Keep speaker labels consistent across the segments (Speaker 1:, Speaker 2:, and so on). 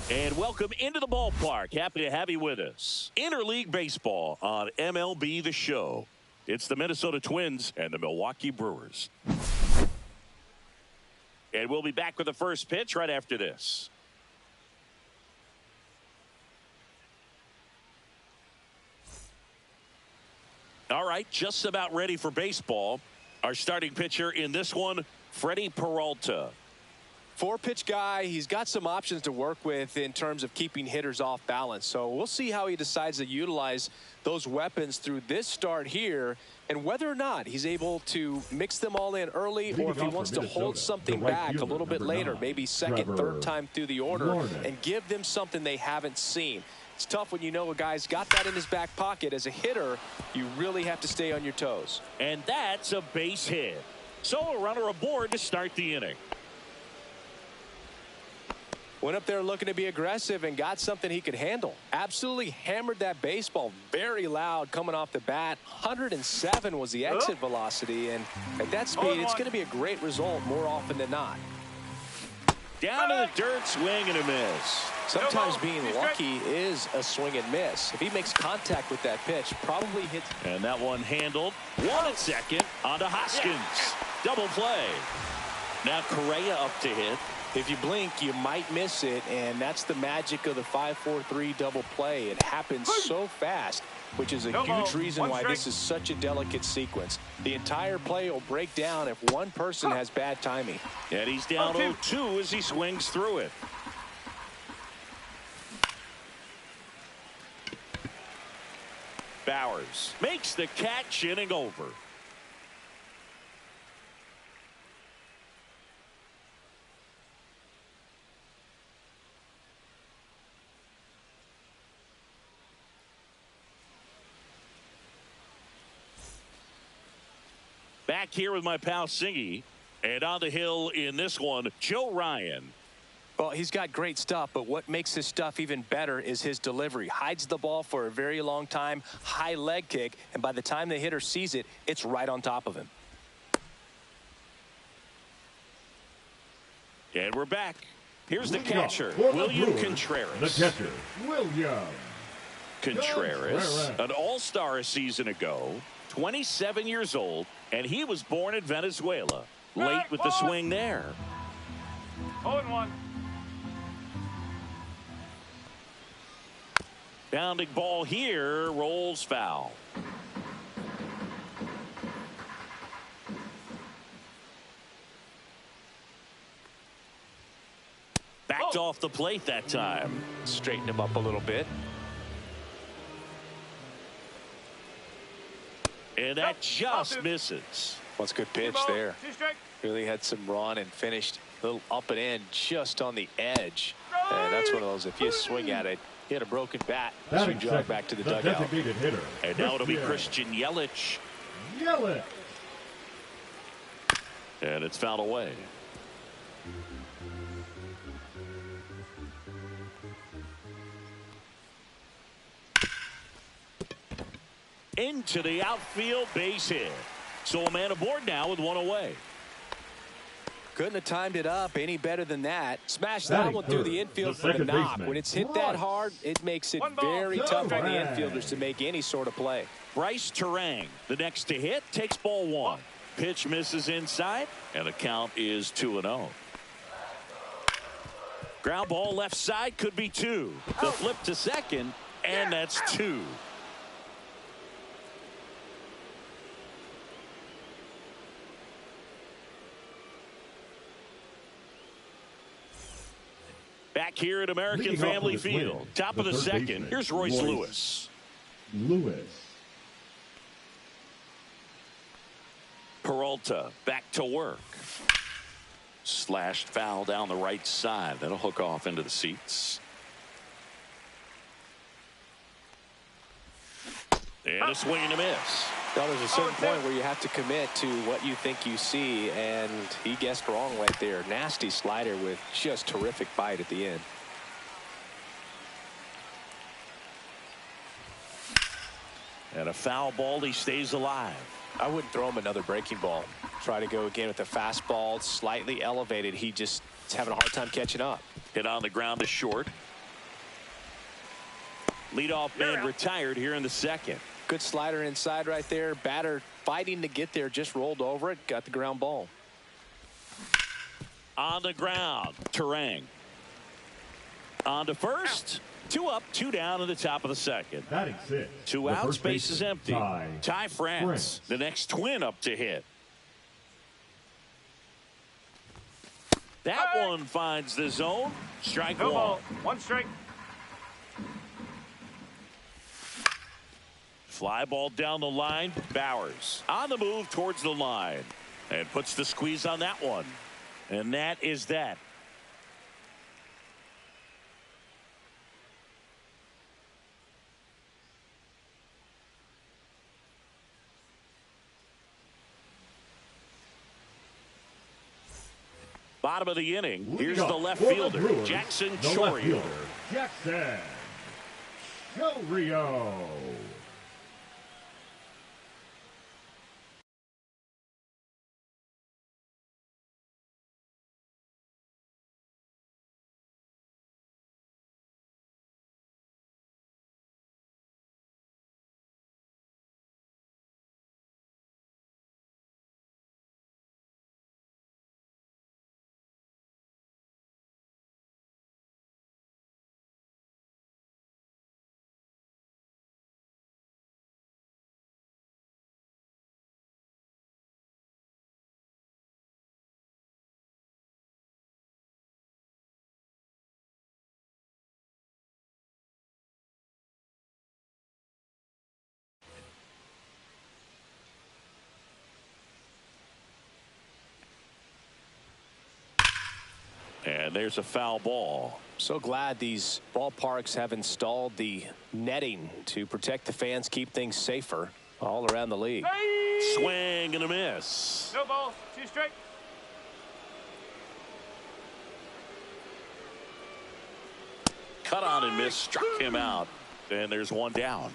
Speaker 1: And welcome into the ballpark. Happy to have you with us. Interleague Baseball on MLB The Show. It's the Minnesota Twins and the Milwaukee Brewers. And we'll be back with the first pitch right after this. All right, just about ready for baseball. Our starting pitcher in this one, Freddie Peralta.
Speaker 2: Four-pitch guy. He's got some options to work with in terms of keeping hitters off balance. So we'll see how he decides to utilize those weapons through this start here and whether or not he's able to mix them all in early or if he wants to hold something back a little bit later, maybe second, third time through the order and give them something they haven't seen. It's tough when you know a guy's got that in his back pocket. As a hitter, you really have to stay on your toes.
Speaker 1: And that's a base hit. So a runner aboard to start the inning.
Speaker 2: Went up there looking to be aggressive and got something he could handle. Absolutely hammered that baseball very loud coming off the bat. 107 was the exit velocity, and at that speed it's going to be a great result more often than not.
Speaker 1: Down to the dirt, swing and a miss.
Speaker 2: Sometimes being lucky is a swing and miss. If he makes contact with that pitch, probably hits.
Speaker 1: And that one handled. One at second onto Hoskins. Double play. Now Correa up to hit.
Speaker 2: If you blink, you might miss it, and that's the magic of the 5-4-3 double play. It happens so fast, which is a huge reason why this is such a delicate sequence. The entire play will break down if one person has bad timing.
Speaker 1: And he's down 0-2 as he swings through it. Bowers makes the catch, inning over. Back here with my pal Singy, and on the hill in this one, Joe Ryan.
Speaker 2: Well, he's got great stuff, but what makes his stuff even better is his delivery. Hides the ball for a very long time, high leg kick, and by the time the hitter sees it, it's right on top of him.
Speaker 1: And we're back. Here's the catcher, William Contreras.
Speaker 3: The catcher, William
Speaker 1: Contreras, an all-star a season ago, 27 years old, and he was born in Venezuela. Late with the swing there.
Speaker 4: 0-1.
Speaker 1: Bounding ball here, rolls foul. Backed off the plate that time.
Speaker 2: Straighten him up a little bit.
Speaker 1: And that just misses.
Speaker 2: Well, it's a good pitch there. Really had some run and finished a little up and in just on the edge. And that's one of those, if you swing at it, hit a broken bat, so you jog back to the dugout.
Speaker 3: Hitter,
Speaker 1: and now it'll be Christian Yelich. And it's fouled away. Into the outfield, base hit. So a man aboard now with one away.
Speaker 2: Couldn't have timed it up any better than that. Smashed that one through the infield for the knock. When it's hit that hard, it makes it very tough on the infielders to make any sort of play.
Speaker 1: Bryce Terang, the next to hit, takes ball one. Pitch misses inside, and the count is 2-0. Ground ball left side, could be two. The flip to second, and that's two. Back here at American Family Field, top of the second, here's Royce Lewis. Peralta back to work. Slashed foul down the right side. That'll hook off into the seats. And a swing and a miss.
Speaker 2: Well, there's a certain point where you have to commit to what you think you see, and he guessed wrong right there. Nasty slider with just terrific bite at the end.
Speaker 1: And a foul ball, he stays alive.
Speaker 2: I wouldn't throw him another breaking ball. Try to go again with the fastball, slightly elevated. He just is having a hard time catching up.
Speaker 1: Hit on the ground to short. Leadoff man retired here in the second.
Speaker 2: Good slider inside right there. Batter fighting to get there, just rolled over it, got the ground ball.
Speaker 1: On the ground, Terang. On to first. 2 up, 2 down in the top of the second.
Speaker 3: Batting six.
Speaker 1: 2 outs, base is empty. Ty France,
Speaker 3: France,
Speaker 1: the next Twin up to hit. That one finds the zone. Strike
Speaker 4: No
Speaker 1: one.
Speaker 4: ball. 1 strike.
Speaker 1: Fly ball down the line. Bowers on the move towards the line and puts the squeeze on that one. And that is that. Bottom of the inning. Here's the left fielder, Jackson Chourio.
Speaker 3: Jackson Chourio.
Speaker 1: And there's a foul ball.
Speaker 2: So glad these ballparks have installed the netting to protect the fans, keep things safer all around the league.
Speaker 1: Swing and a miss.
Speaker 4: No ball. 2 strike.
Speaker 1: Cut on and miss, struck him out. And there's 1 down.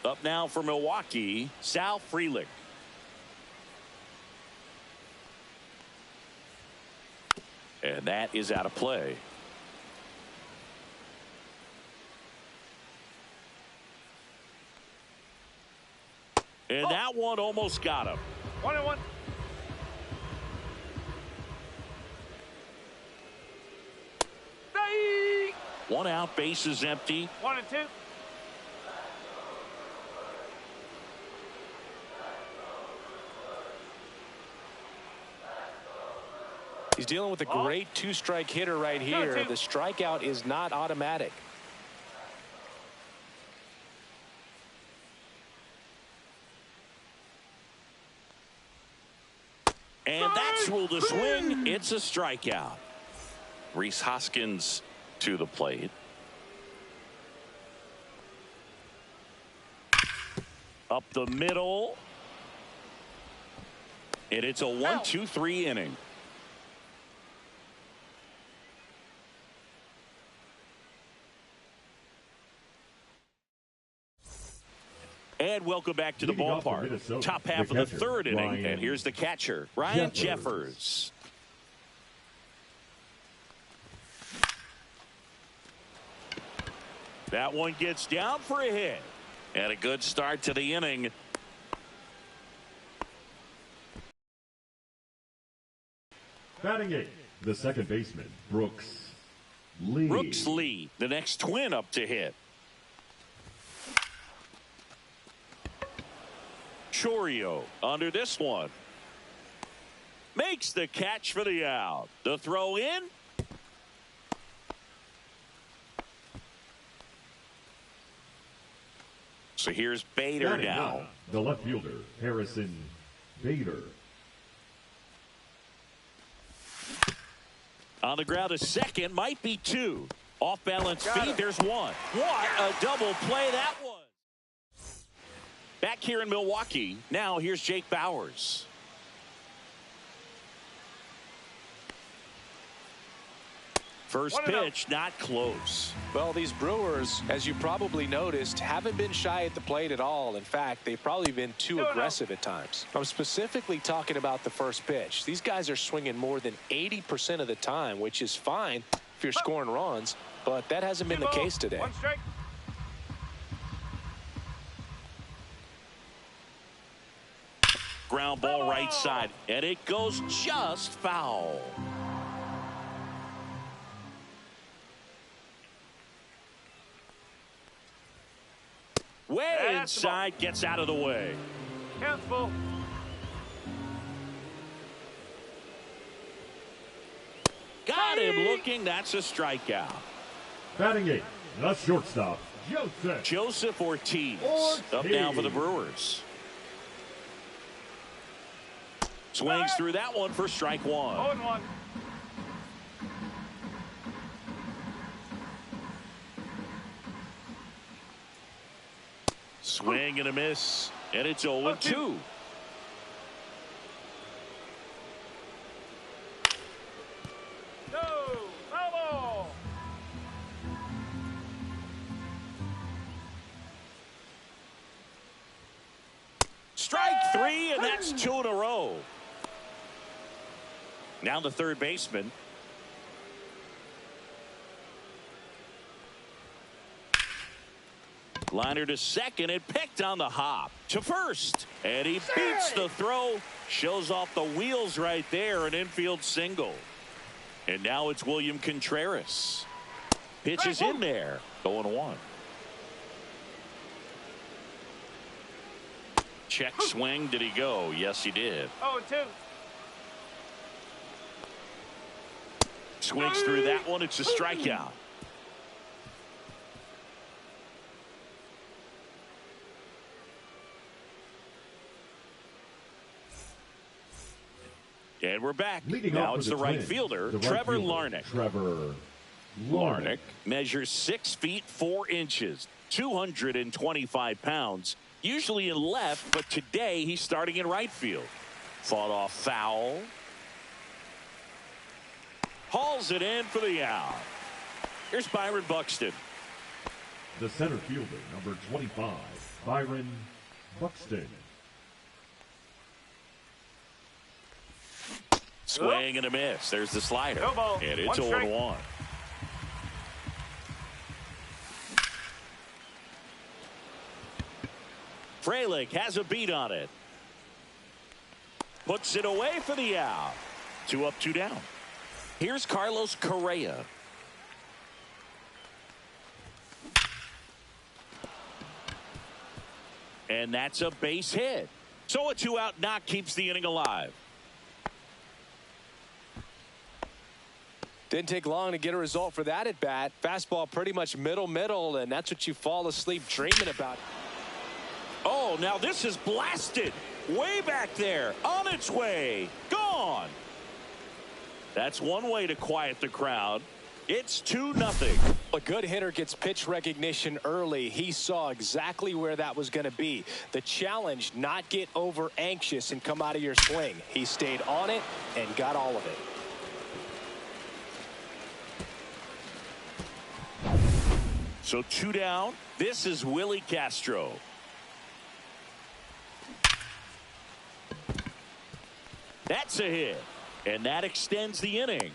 Speaker 1: Up now for Milwaukee, Sal Frelick. And that is out of play. And that one almost got him.
Speaker 4: 1-1. Hey!
Speaker 1: 1 out, base is empty.
Speaker 4: 1-2.
Speaker 2: He's dealing with a great 2-strike hitter right here. The strikeout is not automatic.
Speaker 1: And that's ruled a swing. It's a strikeout. Rhys Hoskins to the plate. Up the middle. And it's a 1-2-3 inning. And welcome back to the ballpark. Top half of the third inning. And here's the catcher, Ryan Jeffers. That one gets down for a hit. And a good start to the inning.
Speaker 3: Batting 8, the second baseman, Brooks Lee.
Speaker 1: Brooks Lee, the next Twin up to hit. Chourio under this one. Makes the catch for the out. The throw in. So here's Bader now.
Speaker 3: The left fielder, Harrison Bader.
Speaker 1: On the ground, a second, might be 2. Off balance feet, there's 1. What a double play that was. Back back here in Milwaukee. Now here's Jake Bauers. First pitch, not close.
Speaker 2: Well, these Brewers, as you probably noticed, haven't been shy at the plate at all. In fact, they've probably been too aggressive at times. I'm specifically talking about the first pitch. These guys are swinging more than 80% of the time, which is fine if you're scoring runs, but that hasn't been the case today.
Speaker 4: One strike.
Speaker 1: Ground ball right side, and it goes just foul. Way inside, gets out of the way.
Speaker 4: Count's full.
Speaker 1: Got him looking. That's a strikeout.
Speaker 3: Batting eighth, the shortstop,
Speaker 1: Joseph Ortiz. Up now for the Brewers. Swings through that one for strike one.
Speaker 4: 0-1.
Speaker 1: Swing and a miss, and it's 0-2.
Speaker 4: No, foul ball.
Speaker 1: Strike three, and that's 2 in a row. Now the third baseman. Liner to second and picked on the hop to first, and he beats the throw, shows off the wheels right there, an infield single. And now it's William Contreras. Pitch is in there. 0-1. Check swing. Did he go? Yes, he did.
Speaker 4: 0-2.
Speaker 1: Swings through that one. It's a strikeout. And we're back. Now it's the right fielder, Trevor Larnach. Larnach measures 6 feet 4 inches, 225 pounds, usually in left, but today he's starting in right field. Fought off foul. Hauls it in for the out. Here's Byron Buxton.
Speaker 3: The center fielder, number 25, Byron Buxton.
Speaker 1: Swing and a miss. There's the slider.
Speaker 4: No ball.
Speaker 1: And it's 0-1. Frelick has a beat on it. Puts it away for the out. 2 up, 2 down. Here's Carlos Correa. And that's a base hit. So a 2-out knock keeps the inning alive.
Speaker 2: Didn't take long to get a result for that at bat. Fastball pretty much middle, and that's what you fall asleep dreaming about.
Speaker 1: Oh, now this is blasted. Way back there. On its way. Gone. That's one way to quiet the crowd. It's 2-0.
Speaker 2: A good hitter gets pitch recognition early. He saw exactly where that was going to be. The challenge, not get over anxious and come out of your swing. He stayed on it and got all of it.
Speaker 1: So 2 down. This is Willie Castro. That's a hit. And that extends the inning.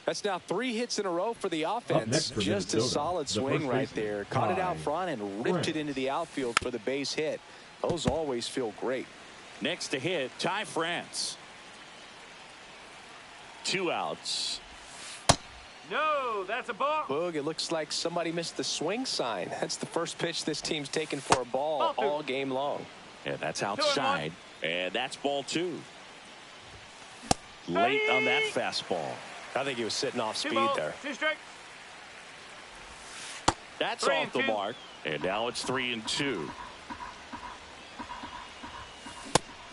Speaker 2: That's now 3 hits in a row for the offense. Just a solid swing right there. Caught it out front and ripped it into the outfield for the base hit. Those always feel great.
Speaker 1: Next to hit, Ty France. 2 outs.
Speaker 4: No, that's a ball.
Speaker 2: Boog, it looks like somebody missed the swing sign. That's the first pitch this team's taken for a ball all game long.
Speaker 1: And that's outside. And that's ball 2. Late on that fastball.
Speaker 2: I think he was sitting off speed there.
Speaker 4: 2 strike.
Speaker 1: That's off the mark. And now it's 3-2.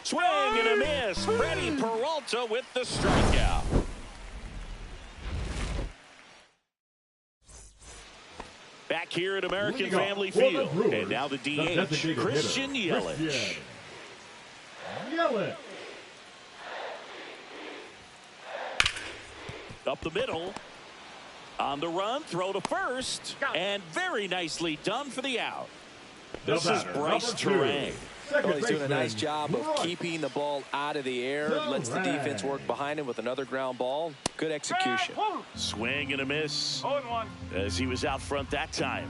Speaker 1: Swing and a miss. Freddie Peralta with the strikeout. Back here at American Family Field. And now the DH, Christian Yelich. Up the middle. On the run, throw to first. And very nicely done for the out. This is Bryce Terang.
Speaker 2: Well, he's doing a nice job of keeping the ball out of the air. Lets the defense work behind him with another ground ball. Good execution.
Speaker 1: Swing and a miss
Speaker 4: 0-1.
Speaker 1: as he was out front that time.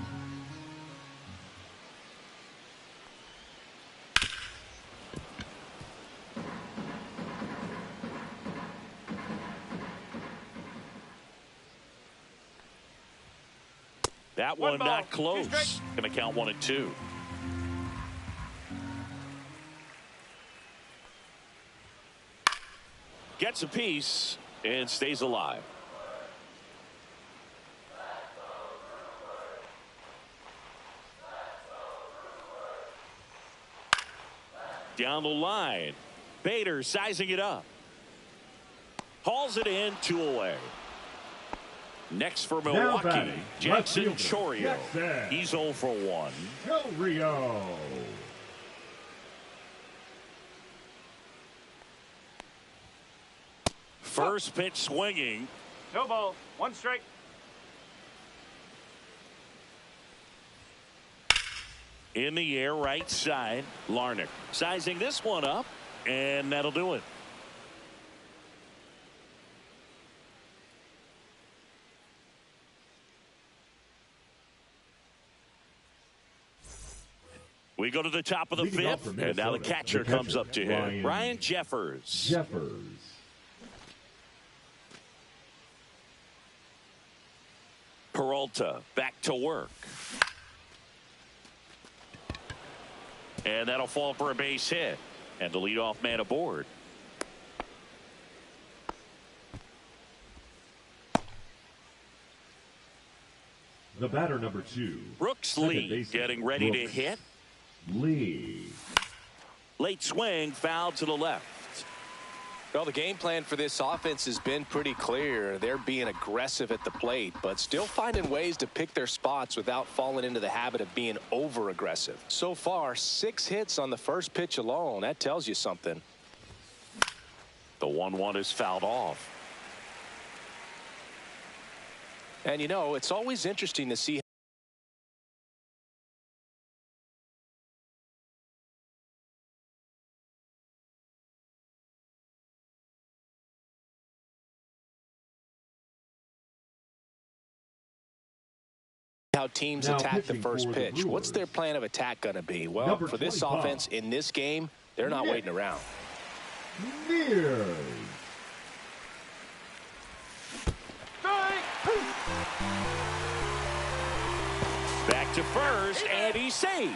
Speaker 1: That one not close. Going to count 1-2. Gets a piece and stays alive. Down the line. Bader sizing it up. Hauls it in, 2 away. Next for Milwaukee, Jackson Chourio. He's 0 for 1.
Speaker 3: Chourio.
Speaker 1: First pitch swinging.
Speaker 4: No ball. 1 strike.
Speaker 1: In the air, right side. Larnach sizing this one up, and that'll do it. We go to the top of the 5th, and now the catcher comes up to him. Ryan Jeffers. Peralta back to work. And that'll fall for a base hit. And the leadoff man aboard.
Speaker 3: The batter, number 2.
Speaker 1: Brooks Lee getting ready to hit. Late swing, foul to the left.
Speaker 2: Well, the game plan for this offense has been pretty clear. They're being aggressive at the plate, but still finding ways to pick their spots without falling into the habit of being over-aggressive. So far, 6 hits on the first pitch alone. That tells you something.
Speaker 1: The 1-1 is fouled off.
Speaker 2: And, you know, it's always interesting to see how teams attack the first pitch. What's their plan of attack going to be? Well, for this offense in this game, they're not waiting around.
Speaker 1: Back to first, and he's safe.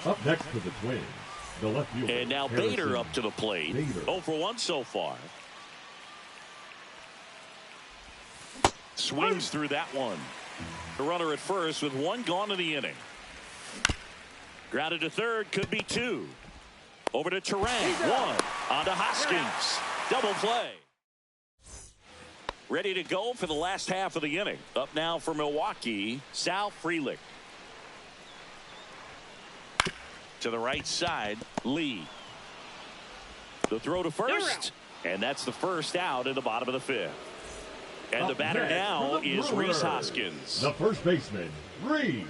Speaker 3: Up next for the Twins, the left fielder.
Speaker 1: And now Bader up to the plate. 0 for 1 so far. Swings through that one. The runner at first with 1 gone in the inning. Grounded to third, could be 2. Over to Terang, 1. On to Hoskins. Double play. Ready to go for the last half of the inning. Up now for Milwaukee, Sal Frelick. To the right side, Lee. The throw to first, and that's the first out in the bottom of the 5th. And the batter now is Rhys Hoskins.
Speaker 3: The first baseman, Rhys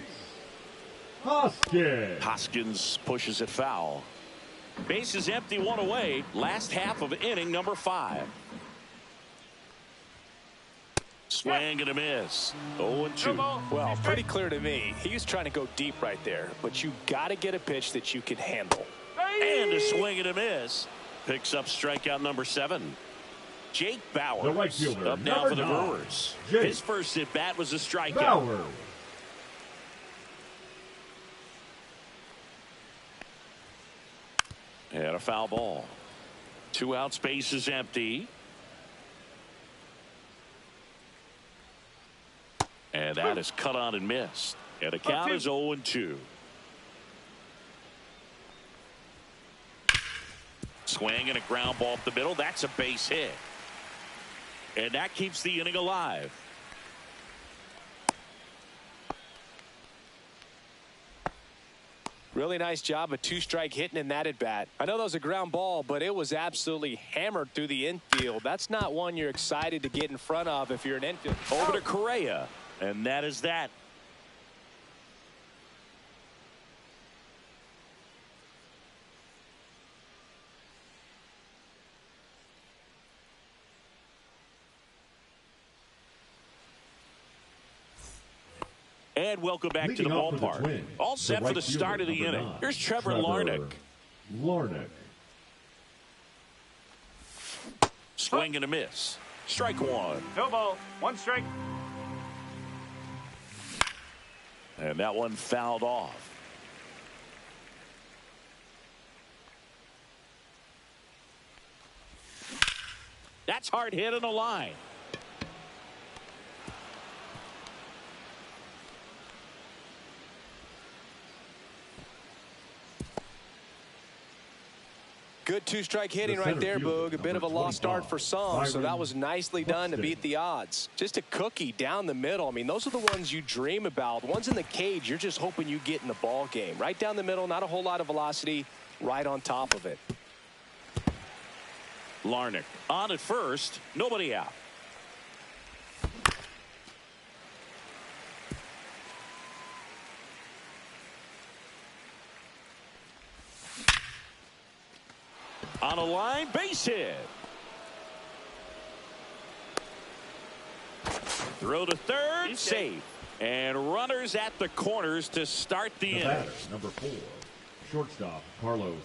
Speaker 3: Hoskins.
Speaker 1: Hoskins pushes it foul. Base is empty, 1 away. Last half of inning number 5. Swing and a miss. 0-2.
Speaker 2: Well, pretty clear to me. He was trying to go deep right there, but you got to get a pitch that you can handle.
Speaker 1: And a swing and a miss. Picks up strikeout number 7. Jake Bauers,
Speaker 3: the right fielder,
Speaker 1: up now for the Brewers. His first at bat was a strikeout.
Speaker 3: Bauers.
Speaker 1: And a foul ball. 2 outs, base is empty. And that is cut on and missed. And the count is 0-2. Swing and a ground ball up the middle. That's a base hit. And that keeps the inning alive.
Speaker 2: Really nice job of two-strike hitting in that at-bat. I know that was a ground ball, but it was absolutely hammered through the infield. That's not one you're excited to get in front of if you're an infield.
Speaker 1: Over to Correa, and that is that. And welcome back to the ballpark. All set for the start of the inning. Here's Trevor Larnach. Swing and a miss. Strike one.
Speaker 4: No ball. One strike.
Speaker 1: And that one fouled off. That's hard hit on the line.
Speaker 2: Good two-strike hitting right there, Boog. A bit of a lost start for some, so that was nicely done to beat the odds. Just a cookie down the middle. I mean, those are the ones you dream about. Ones in the cage, you're just hoping you get in the ball game. Right down the middle, not a whole lot of velocity, right on top of it.
Speaker 1: Larnach on at first, nobody out. On a line, base hit. Throw to third, safe. And runners at the corners to start the inning.
Speaker 3: Batter, number 4, shortstop, Carlos.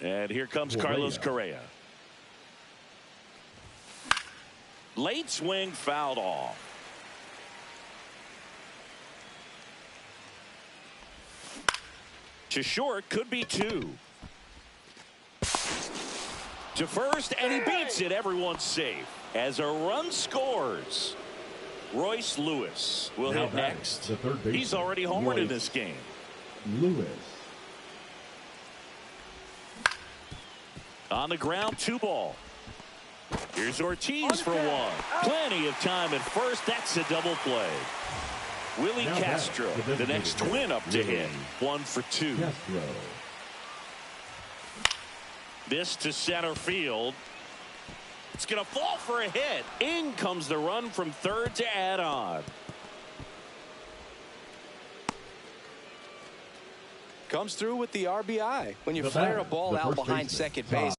Speaker 1: And here comes Carlos Correa. Late swing fouled off. To short, could be 2. To first, and he beats it. Everyone's safe. As a run scores, Royce Lewis will hit next. He's already homered in this game.
Speaker 3: Lewis.
Speaker 1: On the ground, 2 ball. Here's Ortiz for 1. Plenty of time at first. That's a double play. Willie Castro, the next twin up to hit. 1 for 2.
Speaker 3: Castro.
Speaker 1: This to center field. It's going to fall for a hit. In comes the run from third to add on.
Speaker 2: Comes through with the RBI. When you flare a ball out behind second base.